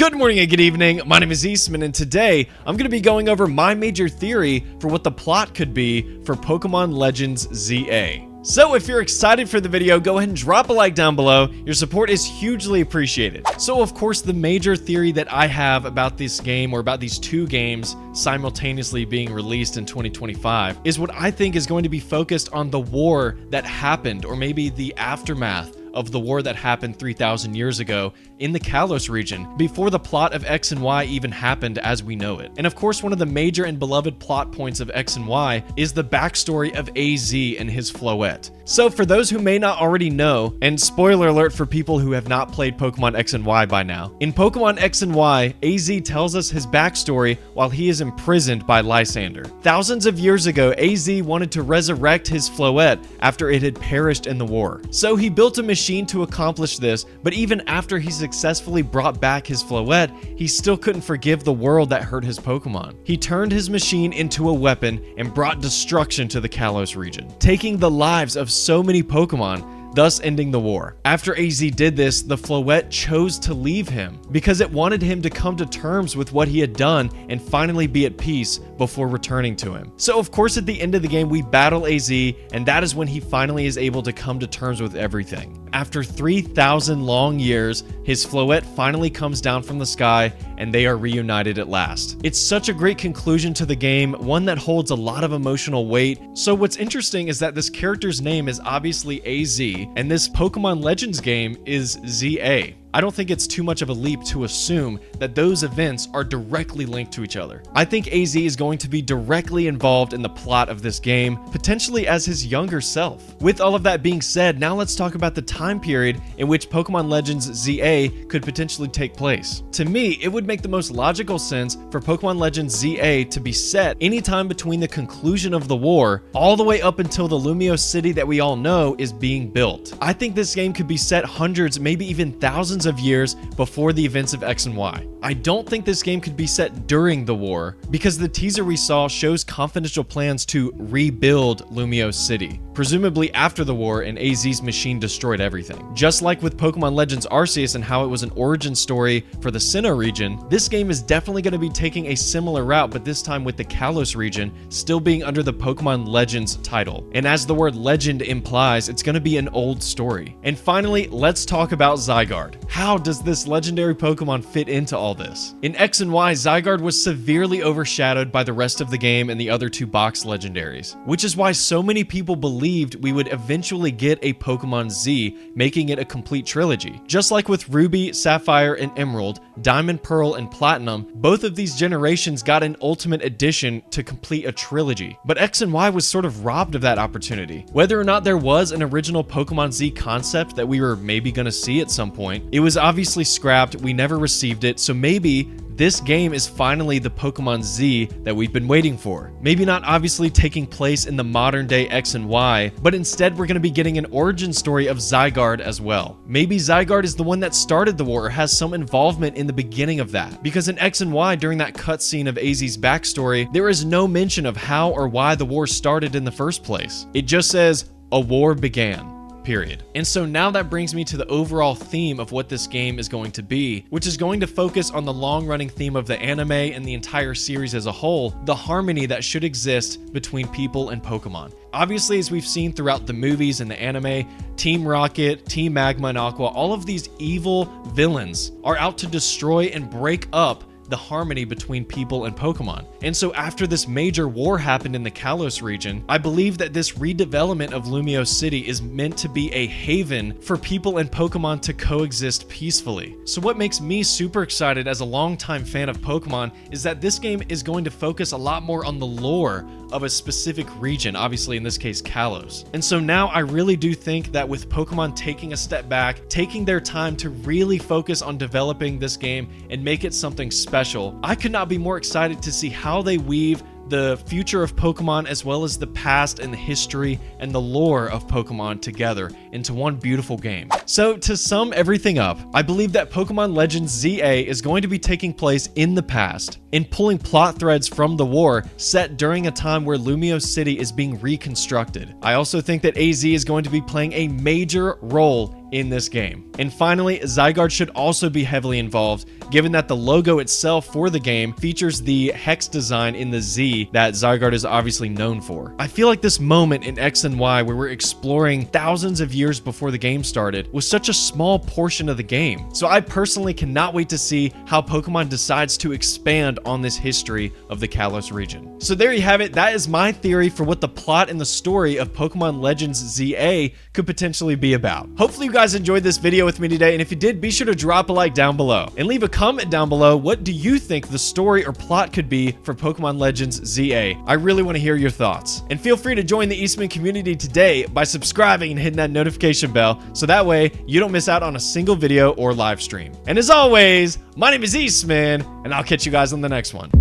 Good morning and good evening, my name is Eastman, and today I'm going to be going over my major theory for what the plot could be for Pokemon Legends ZA. So if you're excited for the video, go ahead and drop a like down below. Your support is hugely appreciated. So of course, the major theory that I have about this game, or about these two games simultaneously being released in 2025, is what I think is going to be focused on the war that happened, or maybe the aftermath of the war that happened 3,000 years ago in the Kalos region, before the plot of X and Y even happened as we know it. And of course, one of the major and beloved plot points of X and Y is the backstory of AZ and his Floette. So for those who may not already know, and spoiler alert for people who have not played Pokemon X and Y by now, in Pokemon X and Y, AZ tells us his backstory while he is imprisoned by Lysander. Thousands of years ago, AZ wanted to resurrect his Floette after it had perished in the war. So he built a machine to accomplish this, but even after he successfully brought back his Floette, he still couldn't forgive the world that hurt his Pokemon. He turned his machine into a weapon and brought destruction to the Kalos region, taking the lives of so many Pokemon, thus ending the war. After AZ did this, the Floette chose to leave him because it wanted him to come to terms with what he had done and finally be at peace before returning to him. So of course, at the end of the game, we battle AZ, and that is when he finally is able to come to terms with everything. After 3,000 long years, his Floette finally comes down from the sky and they are reunited at last. It's such a great conclusion to the game, one that holds a lot of emotional weight. So what's interesting is that this character's name is obviously AZ, and this Pokemon Legends game is ZA. I don't think it's too much of a leap to assume that those events are directly linked to each other. I think AZ is going to be directly involved in the plot of this game, potentially as his younger self. With all of that being said, now let's talk about the time period in which Pokemon Legends ZA could potentially take place. To me, it would make the most logical sense for Pokemon Legends ZA to be set anytime between the conclusion of the war all the way up until the Lumiose city that we all know is being built. I think this game could be set hundreds, maybe even thousands of years before the events of X and Y. I don't think this game could be set during the war, because the teaser we saw shows confidential plans to rebuild Lumiose City, presumably after the war and AZ's machine destroyed everything. Just like with Pokemon Legends Arceus and how it was an origin story for the Sinnoh region, this game is definitely going to be taking a similar route, but this time with the Kalos region still being under the Pokemon Legends title. And as the word legend implies, it's going to be an old story. And finally, let's talk about Zygarde. How does this legendary Pokemon fit into all this? In X and Y, Zygarde was severely overshadowed by the rest of the game and the other two box legendaries, which is why so many people believed we would eventually get a Pokemon Z, making it a complete trilogy. Just like with Ruby, Sapphire, and Emerald, Diamond, Pearl, and Platinum, both of these generations got an Ultimate Edition to complete a trilogy. But X and Y was sort of robbed of that opportunity. Whether or not there was an original Pokemon Z concept that we were maybe going to see at some point, it was obviously scrapped, we never received it, so maybe this game is finally the Pokemon Z that we've been waiting for. Maybe not obviously taking place in the modern day X and Y, but instead we're going to be getting an origin story of Zygarde as well. Maybe Zygarde is the one that started the war, or has some involvement in the beginning of that. Because in X and Y, during that cutscene of AZ's backstory, there is no mention of how or why the war started in the first place. It just says, a war began. Period. And so now that brings me to the overall theme of what this game is going to be, which is going to focus on the long-running theme of the anime and the entire series as a whole, the harmony that should exist between people and Pokemon. Obviously, as we've seen throughout the movies and the anime, Team Rocket, Team Magma, and Aqua, all of these evil villains are out to destroy and break up the harmony between people and Pokemon. And so after this major war happened in the Kalos region, I believe that this redevelopment of Lumiose City is meant to be a haven for people and Pokemon to coexist peacefully. So what makes me super excited as a longtime fan of Pokemon is that this game is going to focus a lot more on the lore of a specific region, obviously in this case Kalos. And so now I really do think that with Pokemon taking a step back, taking their time to really focus on developing this game and make it something special, I could not be more excited to see how they weave the future of Pokemon as well as the past and the history and the lore of Pokemon together into one beautiful game. So to sum everything up, I believe that Pokemon Legends ZA is going to be taking place in the past, in pulling plot threads from the war set during a time where Lumiose City is being reconstructed. I also think that AZ is going to be playing a major role in this game. And finally, Zygarde should also be heavily involved, given that the logo itself for the game features the hex design in the Z that Zygarde is obviously known for. I feel like this moment in X and Y where we're exploring thousands of years before the game started was such a small portion of the game. So I personally cannot wait to see how Pokemon decides to expand on this history of the Kalos region. So there you have it. That is my theory for what the plot and the story of Pokemon Legends ZA could potentially be about. Hopefully you guys enjoyed this video with me today, and if you did, be sure to drop a like down below and leave a comment down below. What do you think the story or plot could be for Pokemon Legends ZA? I really want to hear your thoughts. And feel free to join the Eastman community today by subscribing and hitting that notification bell, so that way you don't miss out on a single video or live stream. And as always, my name is Eastman, and I'll catch you guys on the next one.